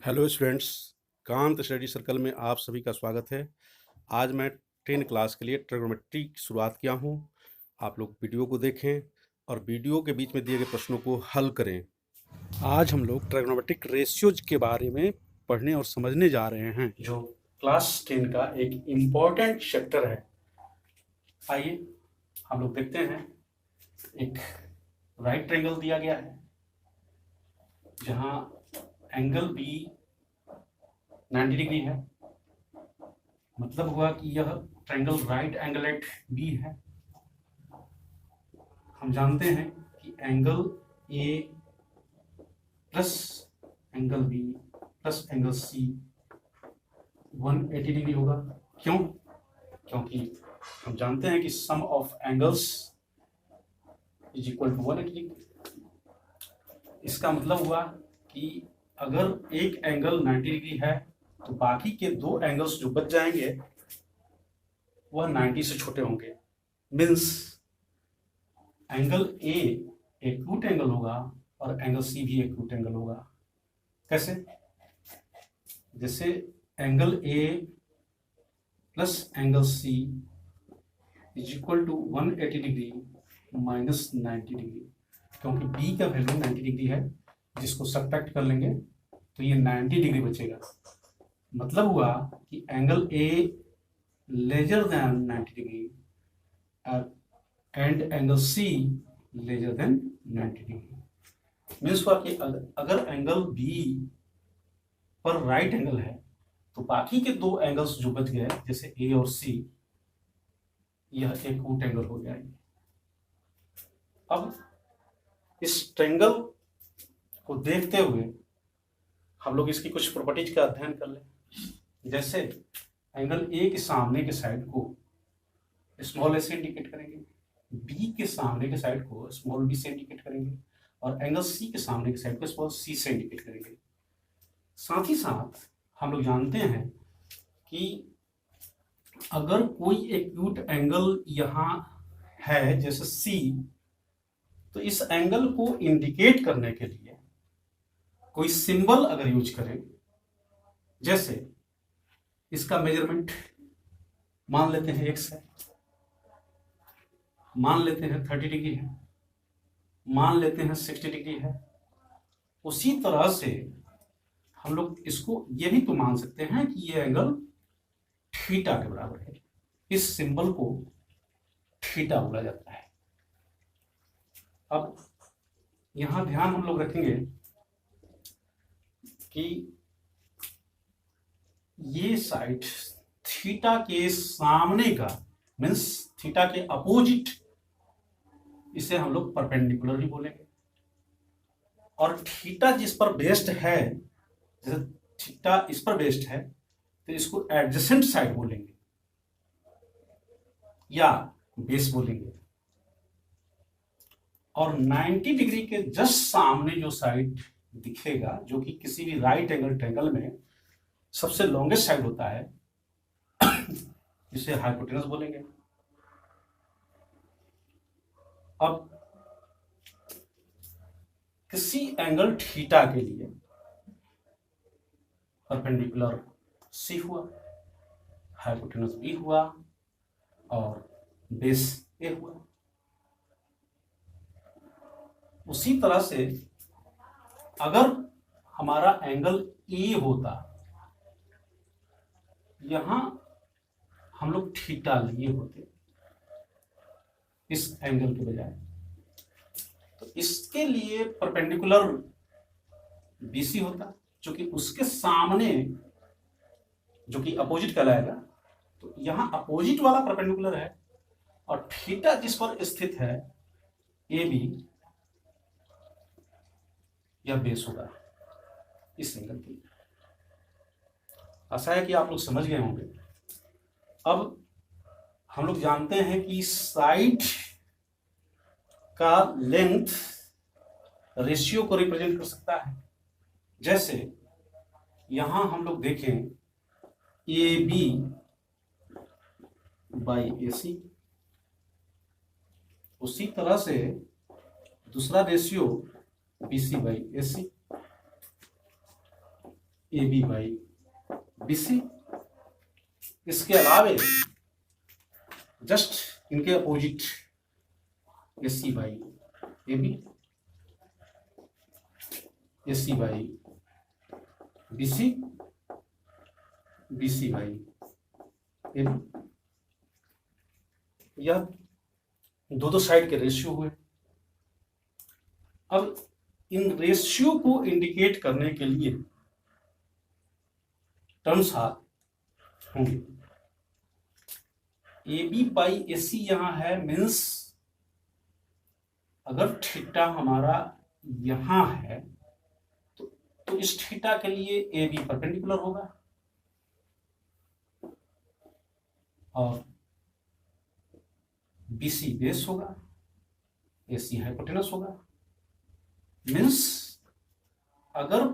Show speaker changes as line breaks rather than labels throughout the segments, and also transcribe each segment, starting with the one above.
Hello students, Kant study circle में आप सभी का स्वागत है। आज मैं 10 क्लास के लिए ट्रिग्नोमेट्री की शुरुआत किया हूँ। आप लोग वीडियो को देखें और वीडियो के बीच में दिए गए प्रश्नों को हल करें। आज हम लोग ट्रिग्नोमेट्रिक रेशियोज के बारे में पढ़ने और समझने जा रहे हैं, जो क्लास 10 का एक इम्पॉर्टेंट चैप्टर है। आइए हम लोग देखते हैं। एक राइट ट्रायंगल दिया गया है जहाँ एंगल बी 90 डिग्री है। मतलब हुआ कि यह triangle right angle at B है। हम जानते हैं कि angle A plus angle B plus angle C 180 degree होगा। क्यों? क्योंकि हम जानते हैं कि sum of angles is equal to 180 degree. इसका मतलब हुआ कि अगर एक एंगल 90 डिग्री है तो बाकी के दो एंगल्स जो बच जाएंगे वह 90 से छोटे होंगे। Means angle A acute angle होगा और एंगल सी भी एक्यूट एंगल होगा। कैसे? जैसे angle A plus angle C is equal to 180 degree minus 90 degree. क्योंकि बी का वैल्यू 90 डिग्री है, जिसको सब्ट्रैक्ट कर लेंगे तो ये 90 डिग्री बचेगा। मतलब हुआ कि angle A lesser than 90 degree and angle C lesser than 90 degree. Means हुआ कि अगर एंगल बी पर राइट एंगल है तो बाकी के दो एंगल्स जो बच गए जैसे ए और सी, यह एक्यूट एंगल हो जाएंगे। अब इस ट्रायंगल को देखते हुए हम लोग इसकी कुछ प्रॉपर्टीज का अध्ययन कर लें। जैसे एंगल ए के सामने के साइड को स्मॉल ए से इंडिकेट करेंगे, बी के सामने के साइड को स्मॉल बी से इंडिकेट करेंगे और एंगल सी के सामने के साइड को स्मॉल सी से इंडिकेट करेंगे। साथ ही साथ हम लोग जानते हैं कि अगर कोई एक्यूट एंगल यहाँ है जैसे सी, तो इस एंगल को इंडिकेट करने के लिए कोई सिंबल अगर यूज करें, जैसे इसका मेजरमेंट मान लेते हैं x है, मान लेते हैं 30 डिग्री है, मान लेते हैं 60 डिग्री है। उसी तरह से हम लोग इसको ये भी तो मान सकते हैं कि ये एंगल थीटा के बराबर है। इस सिंबल को थीटा बोला जाता है। अब यहां ध्यान हम लोग रखेंगे कि ये साइड थीटा के सामने का मीन्स थीटा के अपोजिट, इसे हम लोग परपेंडिकुलर ही बोलेंगे। और थीटा जिस पर बेस्ड है, जैसे थीटा इस पर बेस्ड है तो इसको एडजेसेंट साइड बोलेंगे या बेस बोलेंगे। और 90 डिग्री के जस्ट सामने जो साइड दिखेगा, जो कि किसी भी राइट एंगल ट्रायंगल में सबसे लॉन्गेस्ट साइड होता है, इसे हाइपोटेनस बोलेंगे। अब किसी एंगल थीटा के लिए परपेंडिकुलर सी हुआ, हाइपोटेनस बी हुआ और बेस ए हुआ। उसी तरह से अगर हमारा एंगल ए होता, यहां हम लोग थीटा लिए होते इस एंगल के बजाय, तो इसके लिए परपेंडिकुलर बीसी होता, जो कि उसके सामने जो कि अपोजिट कहलाएगा। तो यहां अपोजिट वाला परपेंडिकुलर है और थीटा जिस पर स्थित है ए बी, यह बेस होगा इस एंगल के लिए। आशा है कि आप लोग समझ गए होंगे। अब हम लोग जानते हैं कि साइड का लेंथ रेशियो को रिप्रेजेंट कर सकता है। जैसे यहां हम लोग देखें ए बी बाई ए सी, उसी तरह से दूसरा ratio B C by A C, A B by B C. इसके अलावे जस्ट इनके opposite A C by A B, A C by B C, B C by A B. यह दो side के रेशियो हुए। अब इन रेशियो को indicate करने के लिए टर्म्स होंगे। ए बी बाई ए सी यहां है, मीन्स अगर थीटा हमारा यहां है तो इस थीटा के लिए ए बी परपेंडिकुलर होगा और बी सी बेस होगा, ए सी हाइपोटेनस होगा। मीन्स अगर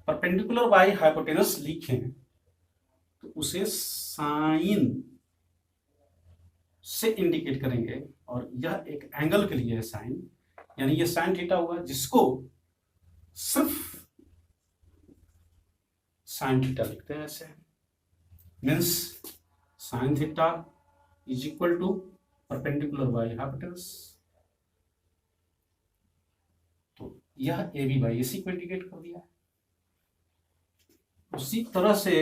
परपेंडिकुलर बाई हाइपोटेनस लिखें तो उसे साइन से इंडिकेट करेंगे और यह एक एंगल के लिए है साइन, यानी ये साइन थीटा हुआ जिसको सिर्फ साइन थीटा लिखते हैं ऐसे। Means sine theta is equal to perpendicular by hypotenuse. तो यह ए बी बाई ए सी को इंडिकेट कर दिया। उसी तरह से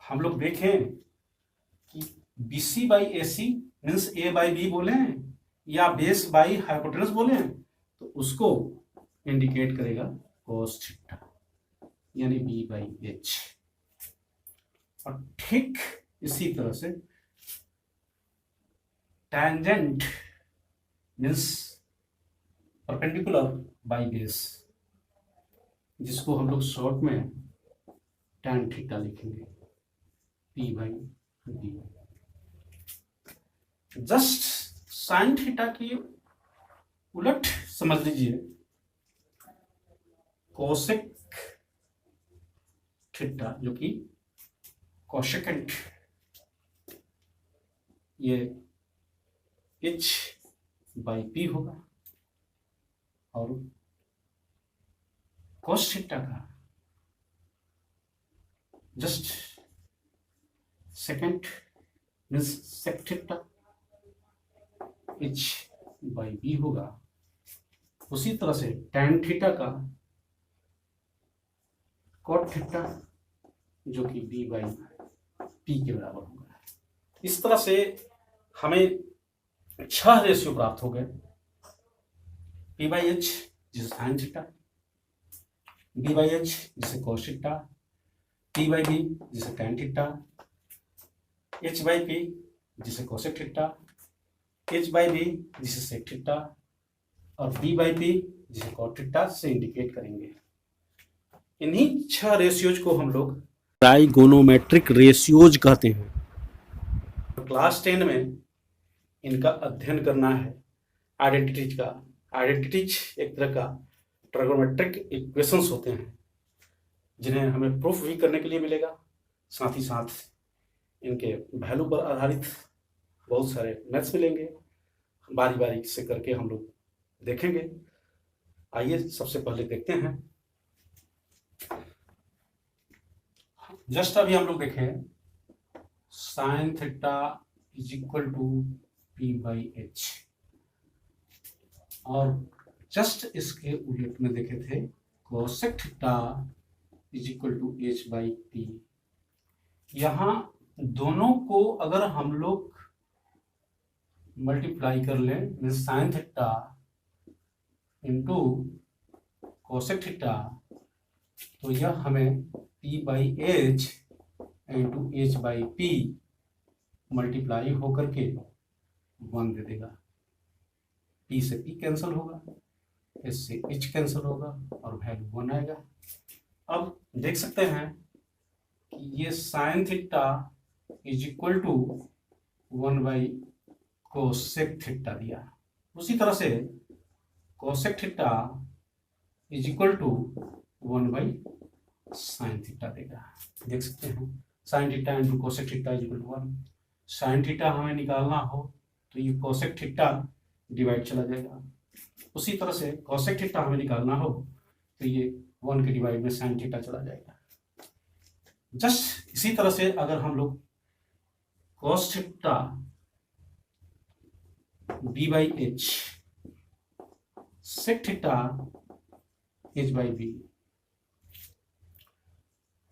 हम लोग देखें कि B C by A C means A by B बोले या बेस बाई हाइपोटेनस बोले तो उसको इंडिकेट करेगा कोस थीटा, यानी बी बाई एच। और ठीक इसी तरह से tangent means perpendicular by base, जिसको हम लोग शॉर्ट में टैन थीटा लिखेंगे, P by D. Just sine theta की उलट समझ लीजिए कोसेक थीटा, जो कि कोसेकेंट, ये एच बाई पी होगा और कोस थीटा का just second means sec theta H by B होगा। उसी तरह से टैन थीटा का कॉट थीटा, जो कि बी बाई पी के बराबर होगा। इस तरह से हमें 6 रेशियो प्राप्त हो गए। पी बाई एच जिसे sine theta, B by H जिसे cos theta, P by B जिसे tan theta, H by P जिसे cosec theta, H by B जिसे सेक थीटा और बी बाई पी जिसे कॉट थीटा से इंडिकेट करेंगे। इन्हीं 6 रेशियोज को हम लोग ट्राइगोनोमेट्रिक रेशियोज कहते हैं। क्लास 10 में इनका अध्ययन करना है आइडेंटिटीज का। आइडेंटिटीज एक तरह का ट्राइगोनोमेट्रिक इक्वेशंस होते हैं जिन्हें हमें प्रूफ भी करने के लिए मिलेगा, साथ ही साथ इनके वैल्यू पर आधारित बहुत सारे मैथ्स मिलेंगे। बारी बारी से करके हम लोग देखेंगे। आइए सबसे पहले देखते हैं। जस्ट अभी हम लोग देखें sine theta is equal to P by H, और जस्ट इसके उलट में देखे थे cosec theta is equal to H by P. यहां दोनों को अगर हम लोग मल्टीप्लाई कर लें, means sine theta into cosec theta, तो यह हमें P by H into H by P multiply होकर के 1 दे देगा। पी से पी कैंसिल होगा, एच से एच कैंसिल होगा और वैल्यू 1 आएगा। अब देख सकते हैं कि ये sine theta is equal to 1 by cosec theta दिया। उसी तरह से cosec theta is equal to 1 by sine theta देगा। देख सकते हैं sine theta into cosec theta is equal to 1। Sine theta हमें निकालना हो तो ये कोसेक थीटा डिवाइड चला जाएगा। उसी तरह से कोसेक थीटा हमें निकालना हो तो ये 1 के डिवाइड में साइन थीटा चला जाएगा। जस्ट इसी तरह से अगर हम लोग cos theta B by H sec theta H by B,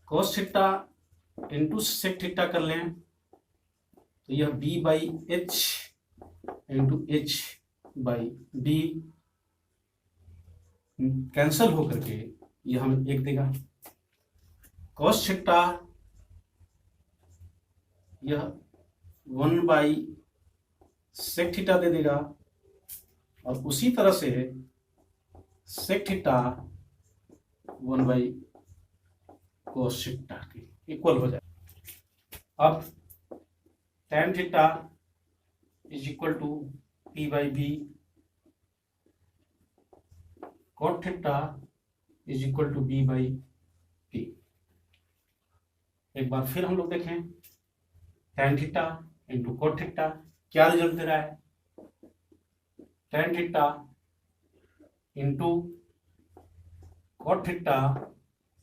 cos theta into sec theta कर लें तो यह B by H into H by B cancel होकर के यह हमें 1 देगा। कॉस थीटा यह 1 बाई सेक थीटा दे देगा और उसी तरह से sec theta 1 by cos theta के इक्वल हो जाए। अब tan theta is equal to P by B, cot theta is equal to B by P. एक बार फिर हम लोग देखें tan theta into cot theta, क्या रिजल्ट दे रहा है? tan theta into cot theta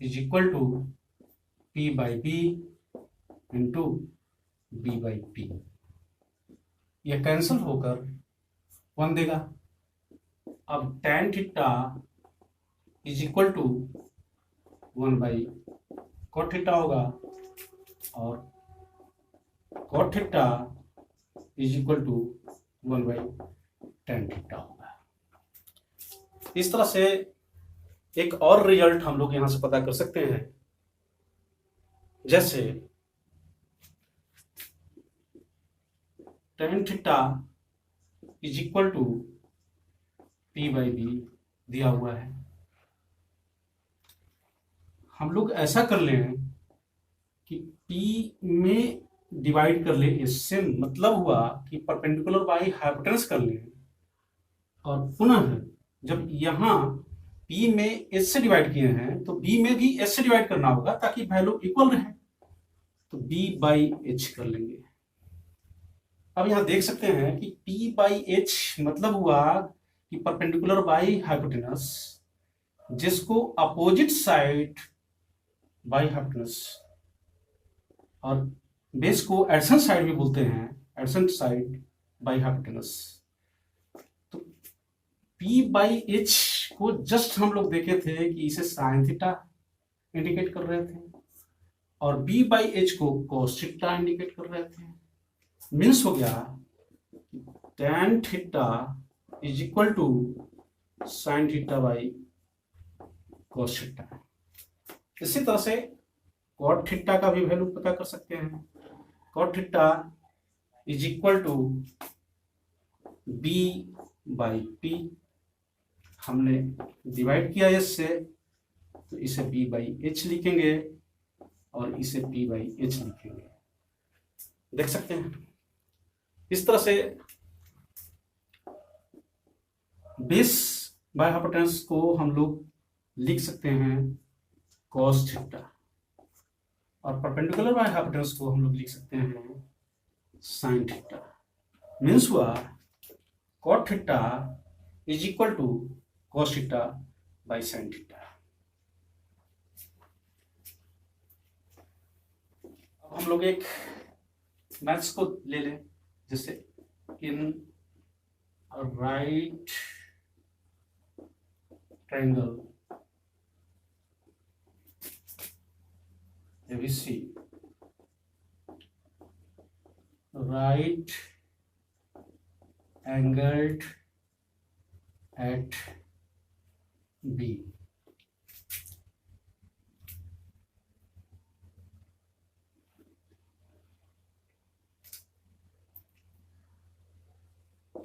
is equal to P by B into B by P. यह कैंसिल होकर 1 देगा। अब tan theta is equal to 1 by cot theta होगा और cot theta is equal to 1 by tan theta होगा। इस तरह से एक और रिजल्ट हम लोग यहां से पता कर सकते हैं, जैसे tan theta is equal to P by B दिया हुआ है। हम लोग ऐसा कर लें कि P में डिवाइड कर ले इससे मतलब हुआ कि परपेंडिकुलर बाई हाइपोटेनस कर लें और पुनः जब यहाँ P में S से डिवाइड किए हैं तो B में भी S से डिवाइड करना होगा ताकि वैल्यू इक्वल रहे, तो B बाई H कर लेंगे। अब यहां देख सकते हैं कि P बाई H मतलब हुआ कि परपेंडिकुलर बाई हाइपोटेनस, जिसको अपोजिट साइड बाई हाइपोटेनस और बेस को एडसेंट साइड भी बोलते हैं, एडसेंट साइड बाई हाइपोटेनस। तो P बाई H को जस्ट हम लोग देखे थे कि इसे साइन थीटा इंडिकेट कर रहे थे और B बाई H को कॉस थीटा इंडिकेट कर रहे थे। मीन्स हो गया tan theta is equal to sine theta by cos theta. इसी तरह से कॉट थीटा का भी वैल्यू पता कर सकते हैं। Cot theta is equal to B by P, हमने डिवाइड किया इससे तो इसे बी बाई एच लिखेंगे और इसे पी बाई एच लिखेंगे। देख सकते हैं इस तरह से बेस बाय हाइपोटेनस को हम लोग लिख सकते हैं कॉस थीटा और परपेंडिकुलर बाय हाइपोटेनस को हम लोग लिख सकते हैं साइन थीटा। मीन्स हुआ cot theta is equal to cos theta by sine theta. अब हम लोग एक मैथ्स को ले लें, जैसे in right triangle ABC, right angled at B,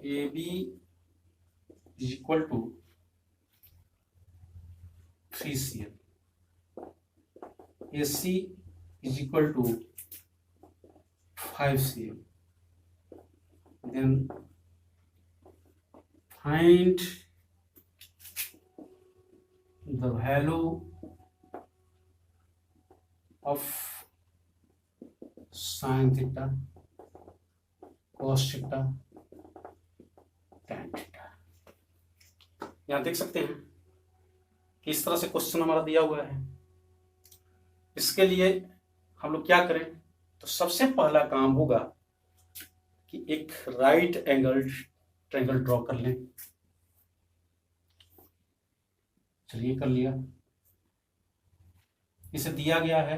AB is equal to 3cm, AC is equal to 5cm. Then find the value of sin theta, cos theta, tan theta। यहाँ देख सकते हैं किस तरह से क्वेश्चन हमारा दिया हुआ है। इसके लिए हम लोग क्या करें, तो सबसे पहला काम होगा कि एक राइट एंगल ट्रायंगल ड्रॉ कर लें। चलिए कर लिया। इसे दिया गया है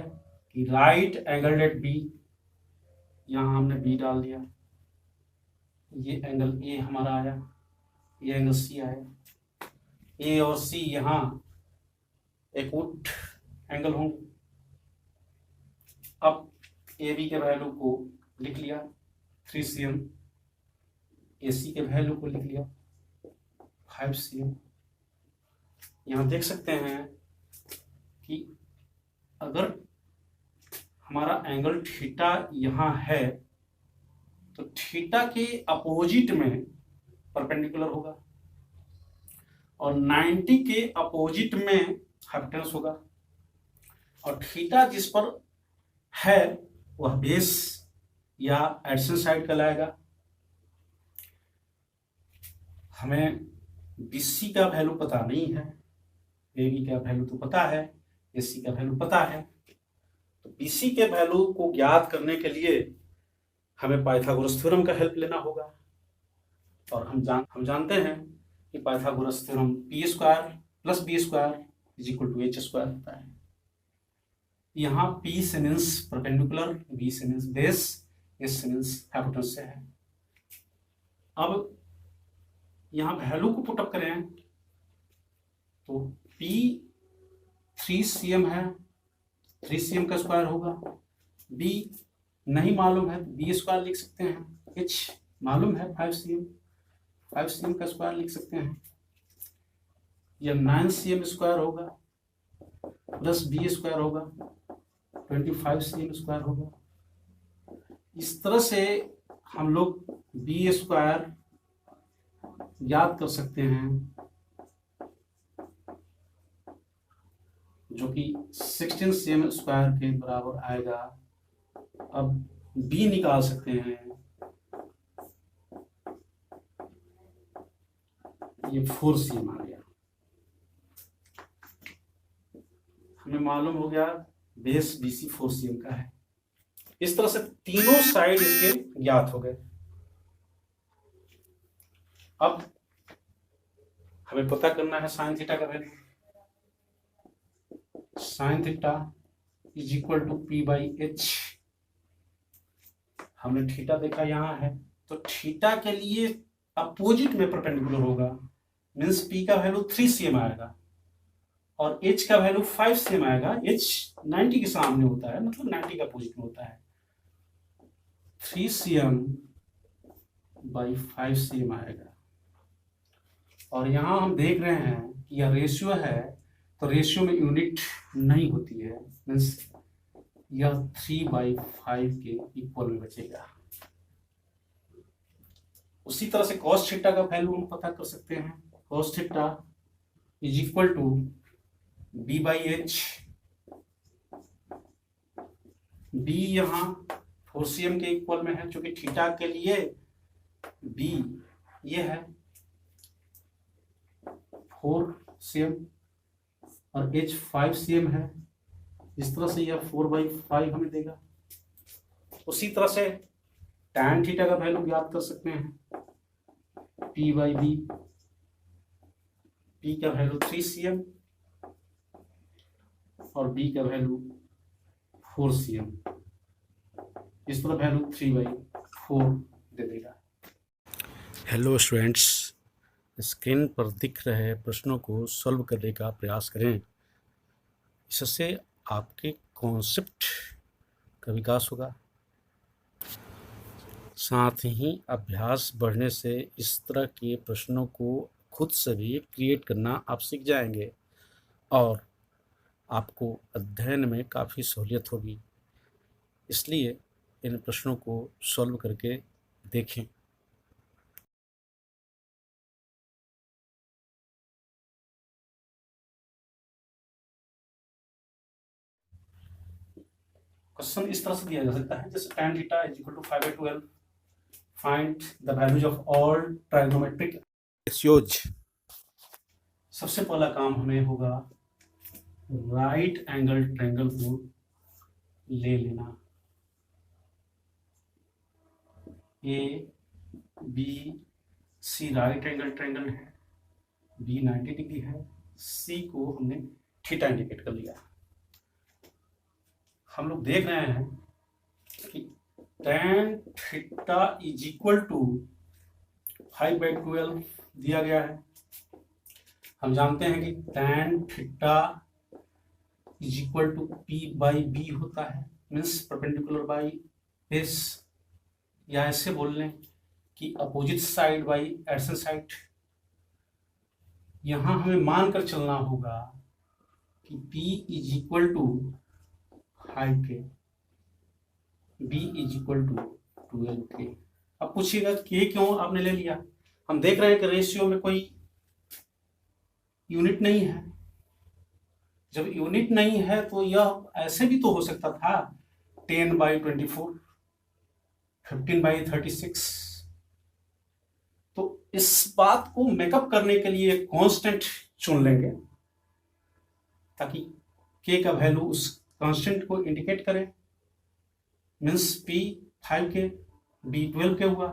कि राइट एंगल एट बी, यहां हमने बी डाल दिया, ये एंगल ए हमारा आया, ये एंगल सी आया, ए और सी यहां एक्यूट एंगल होंगे। अब ए बी के वैल्यू को लिख लिया 3 cm, ए सी के वैल्यू को लिख लिया 5 cm। यहां देख सकते हैं कि अगर हमारा एंगल थीटा यहां है तो थीटा के अपोजिट में परपेंडिकुलर होगा और 90 के अपोजिट में हाइपोटेनस होगा, और थीटा जिस पर है वह बेस या एडजेसेंट साइड कहलाएगा। हमें बीसी का वैल्यू पता नहीं है, एबी का वैल्यू तो पता है, एसी का वैल्यू पता है। तो बीसी के वैल्यू को ज्ञात करने के लिए हमें पाइथागोरस थ्योरम का हेल्प लेना होगा, और हम जानते हैं कि Pythagoras theorem P square plus B square is equal to H square होता है। यहाँ P से मीन्स परपेंडिकुलर, B से मीन्स बेस, S से मीन्स हाइपोटेनस से है। अब यहाँ वैल्यू को पुटअप करें तो P 3 cm है, 3 cm का स्क्वायर होगा। B नहीं मालूम है तो B स्क्वायर लिख सकते हैं। H मालूम है 5 cm, 5 cm का स्क्वायर लिख सकते हैं। यह 9 cm स्क्वायर होगा प्लस B स्क्वायर होगा 25 cm स्क्वायर होगा। इस तरह से हम लोग बी स्क्वायर याद कर सकते हैं, जो कि 16 cm स्क्वायर के बराबर आएगा। अब बी निकाल सकते हैं, ये 4 cm आ गया। हमें मालूम हो गया बेस बीसी 4 cm का है। इस तरह से तीनों साइड इसके ज्ञात हो गए। अब हमें पता करना है साइन थीटा का value. Sine theta is equal to P by H. हमने थीटा देखा यहां है, तो थीटा के लिए अपोजिट में परपेंडिकुलर होगा, मीन्स पी का वैल्यू 3 cm आएगा और h का वैल्यू 5 cm आएगा। h 90 के सामने होता है, मतलब 90 का अपोजिट में होता है। 3 cm बाई 5 cm आएगा। और यहां हम देख रहे हैं कि यह रेशियो है, तो रेशियो में यूनिट नहीं होती है, मीन्स यह 3/5 के इक्वल में बचेगा। उसी तरह से cos थीटा का वैल्यू हम पता कर सकते हैं। cos theta is equal to b by H. b यहाँ 4 cm के इक्वल में है, क्योंकि थीटा के लिए b ये है 4 cm और h 5 cm है। इस तरह से यह 4/5 हमें देगा। उसी तरह से tan थीटा का वैल्यू ज्ञात कर सकते हैं, p बाई बी। p का वैल्यू 3 cm और b का वैल्यू 4 cm। इस तरह वैल्यू 3/4 दे देगा। हेलो स्टूडेंट्स, स्क्रीन पर दिख रहे प्रश्नों को सॉल्व करने का प्रयास करें। इससे आपके कॉन्सेप्ट का विकास होगा। साथ ही अभ्यास बढ़ने से इस तरह के प्रश्नों को खुद से भी क्रिएट करना आप सीख जाएंगे और आपको अध्ययन में काफ़ी सहूलियत होगी। इसलिए इन प्रश्नों को सॉल्व करके देखें। क्वेश्चन इस तरह से दिया जा सकता है, जैसे tan theta is equal to 5/12, find the values of all trigonometric ratios. सबसे पहला काम हमें होगा राइट एंगल ट्रायंगल को ले लेना। A B C right angle triangle है, बी 90 डिग्री है, सी को हमने थीटा इंडिकेट कर लिया। हम लोग देख रहे हैं कि tan theta is equal to 5/12 दिया गया है। हम जानते हैं कि tan theta is equal to P/B होता है, मीन्स परपेंडिकुलर बाई बेस, या ऐसे बोल लें कि opposite side by adjacent side. यहां हमें मानकर चलना होगा कि P is equal to 5K, B is equal to 12K। अब पूछिएगा K क्यों आपने ले लिया? हम देख रहे हैं कि रेशियो में कोई यूनिट नहीं है। जब यूनिट नहीं है तो यह ऐसे भी तो हो सकता था 10/24, 15/36। तो इस बात को मेकअप करने के लिए कांस्टेंट चुन लेंगे ताकि K का वैल्यू उस कांस्टेंट को इंडिकेट करे। Means P 5K, B 12K हुआ।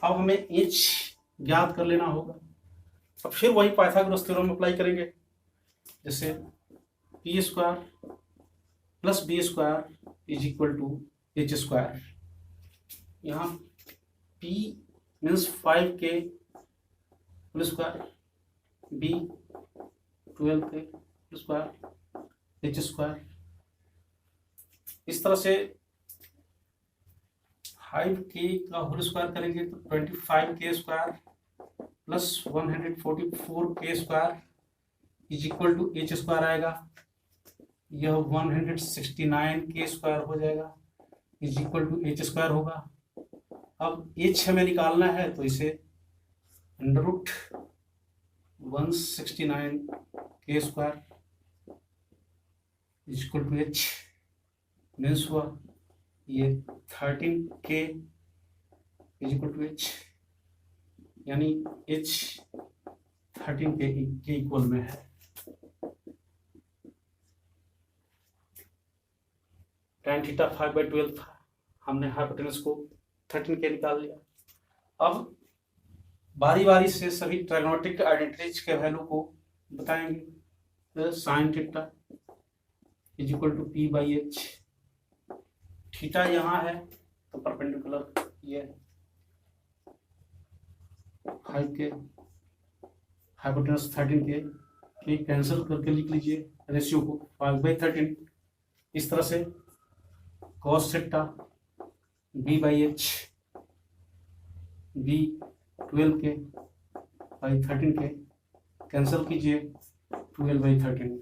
अब हमें H ज्ञात कर लेना होगा। अब फिर वही पाइथागोरस थ्योरम अप्लाई करेंगे, जैसे P² plus B² is equal to H²। यहाँ P means 5K whole square, B 12K whole square, H²। इस तरह से 5K का होल स्क्वायर करेंगे तो 25K² plus 144K² is equal to H² आएगा। यह 169K² हो जाएगा, इज इक्वल टू H² होगा। अब H हमें निकालना है तो इसे √169K² is equal to H means हुआ ये 13K is equal to H, यानी H 13K के इक्वल में है। tan थीटा 5/12 था, हमने हाइपोटेनस को 13K निकाल लिया। अब बारी बारी से सभी ट्रायगोनोमेट्रिक आइडेंटिटीज के वैल्यू को बताएंगे। sin theta is equal to P/H, theta यहाँ है तो परपेंडिकुलर ये 5K, हाइपोटेनस 13K कैंसिल करके लिख लीजिए रेशियो को 5/13। इस तरह से cos theta B/H, B 12K by 13K cancel कीजिए 12/13।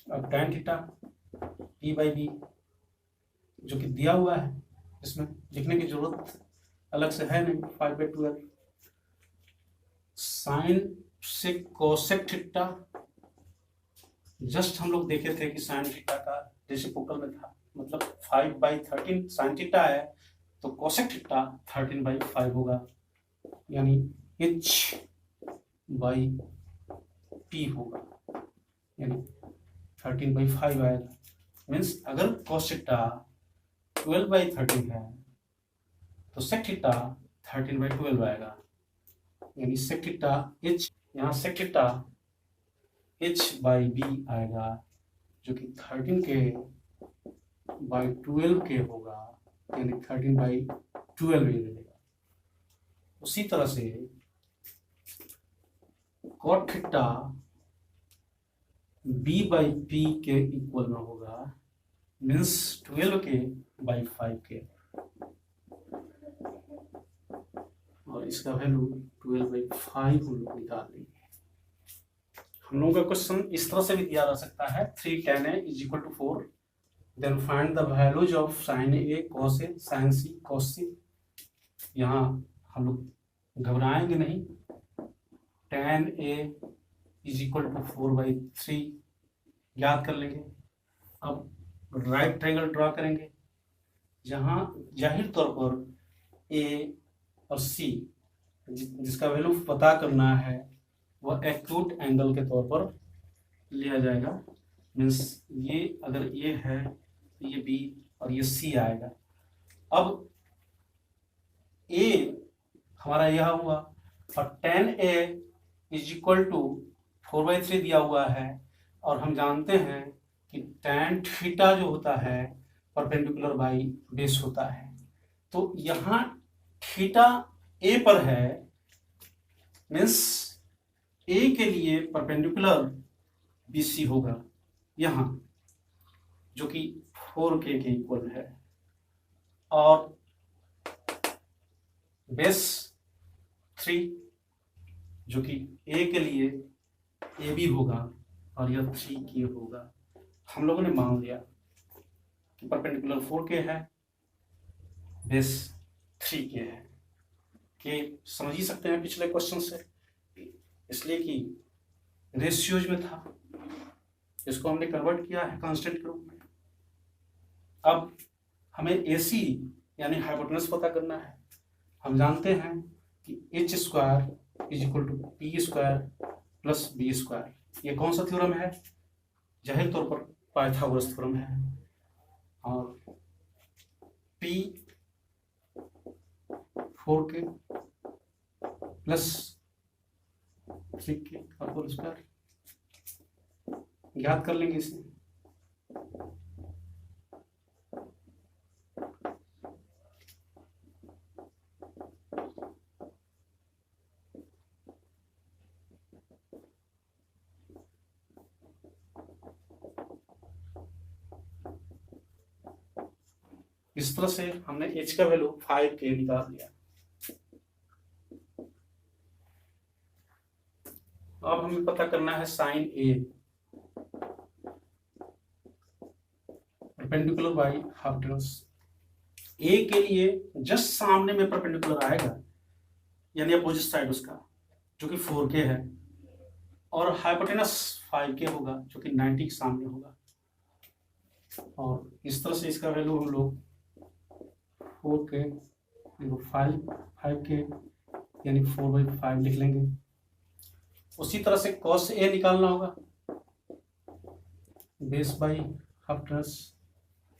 अब tan थीटा P/B जो कि दिया हुआ है, इसमें लिखने की जरूरत अलग से है नहीं, 5/12। साइन से कोसेक थीटा, जस्ट हम लोग देखे थे कि साइन थीटा का रेसिप्रोकल में था, मतलब 5/13 साइन थीटा है तो कोसेक थीटा 13/5 होगा, यानी H/P होगा, यानी 13/5 आएगा। मीन्स अगर cos थीटा 12/13 है तो sec थीटा 13/12 आएगा, यानी sec थीटा H, यहाँ sec थीटा H/B आएगा जो कि 13K/12K होगा, यानी 13/12 ही रहेगा। उसी तरह से cot थीटा B/P के इक्वल में होगा, मीन्स 12K/5K, और इसका वैल्यू 12/5 हम लोग निकाल लेंगे। हम लोगों का क्वेश्चन इस तरह से भी दिया जा सकता है, 3 tan A is equal to 4, then find the values of sin A cos A sin C cos C। यहाँ हम लोग घबराएंगे नहीं, tan A is equal to 4/3 याद कर लेंगे। अब राइट ट्रायंगल ड्रॉ करेंगे, जहाँ जाहिर तौर पर A और C जिसका वैल्यू पता करना है वह एक्यूट एंगल के तौर पर लिया जाएगा। मीन्स ये अगर ये है तो ये बी और ये सी आएगा। अब ए हमारा यह हुआ और tan A is equal to 4/3 दिया हुआ है और हम जानते हैं कि tan थीटा जो होता है परपेंडिकुलर बाई बेस होता है। तो यहाँ थीटा ए पर है, मीन्स ए के लिए परपेंडिकुलर BC होगा यहाँ, जो कि 4K के इक्वल है, और बेस 3 जो कि ए के लिए AB होगा और यह 3K होगा। हम लोगों ने मान लिया कि परपेंडिकुलर 4K है, बेस 3K है। के समझ ही सकते हैं पिछले क्वेश्चन से, इसलिए कि रेशियोज में था, इसको हमने कन्वर्ट किया है कांस्टेंट के रूप में। अब हमें AC यानी हाइपोटेनस पता करना है। हम जानते हैं कि H square is equal to P square plus B square. ये कौन सा थ्योरम है? जाहिर तौर पर पाइथागोरस थ्योरम है। और P 4K प्लस 3K का होल स्क्वायर ज्ञात कर लेंगे इसे। इस तरह से हमने H का वैल्यू 5K निकाल लिया। अब हमें पता करना है sine A perpendicular by hypotenuse. A के लिए जस्ट सामने में परपेंडिकुलर आएगा, यानी अपोजिट साइड उसका, जो कि 4K है, और हाइपोटेनस 5K होगा जो कि 90 के सामने होगा। और इस तरह से इसका वैल्यू हम लोग 4K 5K यानी 4/5 लिख लेंगे। उसी तरह से cos A निकालना होगा, बेस बाई हाइपोटेनस।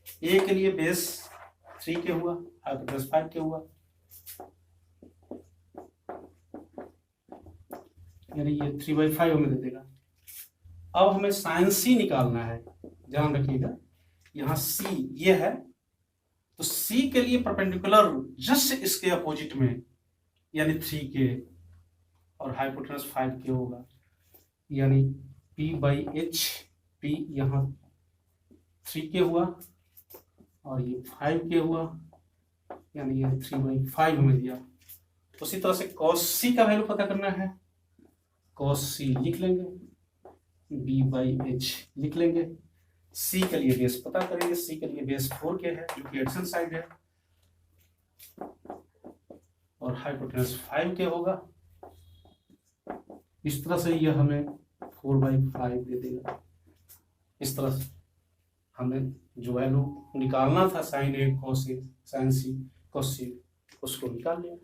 A के लिए बेस 3K हुआ, हाइपोटेनस 5K हुआ, यानी ये 3/5 हमें दे देगा। अब हमें साइन C निकालना है। ध्यान रखिएगा, यहाँ C ये है, तो C के लिए परपेंडिकुलर जस्ट इसके अपोजिट में यानी 3K और हाइपोटेनस 5K होगा, यानी P/H। P यहाँ 3K हुआ और ये 5K हुआ, यानी ये 3/5 हमें दिया। उसी तरह से cos C का वैल्यू पता करना है। cos C लिख लेंगे, B/H लिख लेंगे। C के लिए बेस पता करेंगे। C के लिए बेस 4K है जो कि एडजेसेंट साइड है, और हाइपोटेनस 5K होगा। इस तरह से यह हमें 4/5 दे देगा। इस तरह से हमें जो वैल्यू निकालना था sine A cos A sine C cos C उसको निकाल लिया।